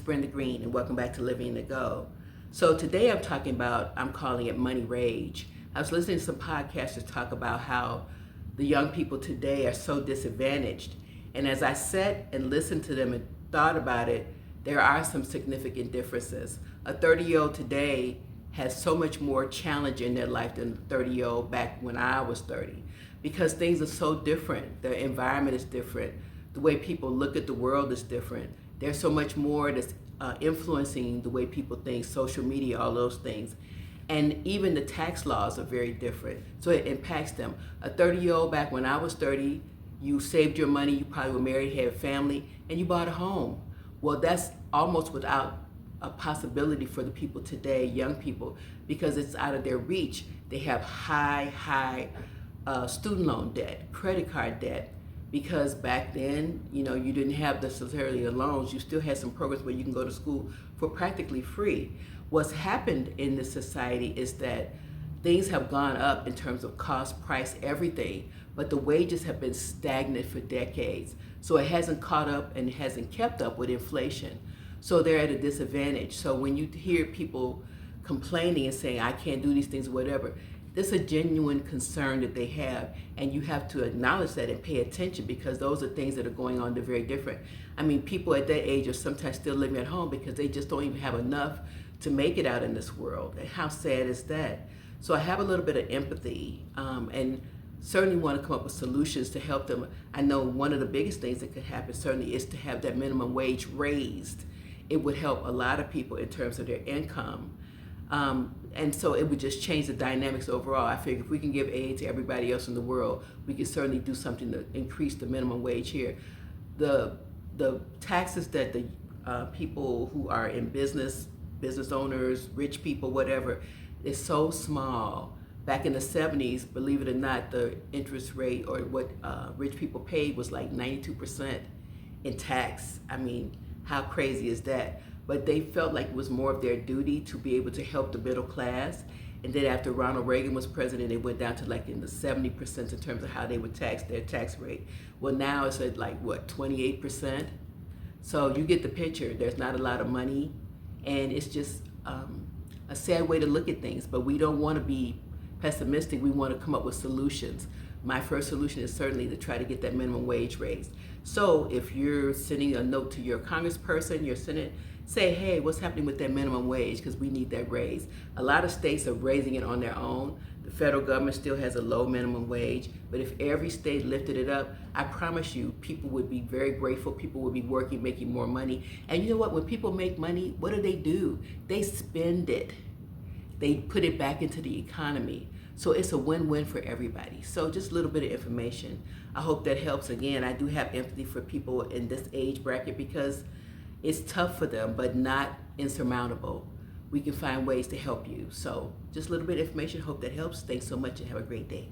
Brenda Green, and welcome back to Living the Go. So today I'm calling it money rage. I was listening to some podcasters talk about how the young people today are so disadvantaged. And as I sat and listened to them and thought about it, there are some significant differences. A 30-year-old today has so much more challenge in their life than a 30-year-old back when I was 30, because things are so different. The environment is different. The way people look at the world is different. There's so much more that's influencing the way people think, social media, all those things. And even the tax laws are very different. So it impacts them. A 30-year-old back when I was 30, you saved your money, you probably were married, had a family, and you bought a home. Well, that's almost without a possibility for the people today, young people, because it's out of their reach. They have high student loan debt, credit card debt, because back then, you didn't have necessarily the loans. You still had some programs where you can go to school for practically free. What's happened in this society is that things have gone up in terms of cost, price, everything, but the wages have been stagnant for decades. So it hasn't caught up and hasn't kept up with inflation. So they're at a disadvantage. So when you hear people complaining and saying, I can't do these things or whatever, there's a genuine concern that they have, and you have to acknowledge that and pay attention, because those are things that are going on. They're very different. I mean, people at that age are sometimes still living at home because they just don't even have enough to make it out in this world. And how sad is that? So I have a little bit of empathy, and certainly want to come up with solutions to help them. I know one of the biggest things that could happen certainly is to have that minimum wage raised. It would help a lot of people in terms of their income. And so it would just change the dynamics overall. I figure if we can give aid to everybody else in the world, we can certainly do something to increase the minimum wage here. The taxes that the people who are in business owners, rich people, whatever, is so small. Back in the 70s, believe it or not, the interest rate or what rich people paid was like 92% in tax. I mean, how crazy is that? But they felt like it was more of their duty to be able to help the middle class. And then after Ronald Reagan was president, it went down to like in the 70% in terms of how they would tax their tax rate. Well, now it's at like, what, 28%? So you get the picture. There's not a lot of money, and it's just a sad way to look at things. But we don't want to be pessimistic. We want to come up with solutions. My first solution is certainly to try to get that minimum wage raised. So if you're sending a note to your congressperson, your Senate, say, hey, what's happening with that minimum wage? Because we need that raised. A lot of states are raising it on their own. The federal government still has a low minimum wage. But if every state lifted it up, I promise you, people would be very grateful. People would be working, making more money. And you know what? When people make money, what do? They spend it. They put it back into the economy. So it's a win-win for everybody. So just a little bit of information. I hope that helps. Again, I do have empathy for people in this age bracket because it's tough for them, but not insurmountable. We can find ways to help you. So just a little bit of information. Hope that helps. Thanks so much and have a great day.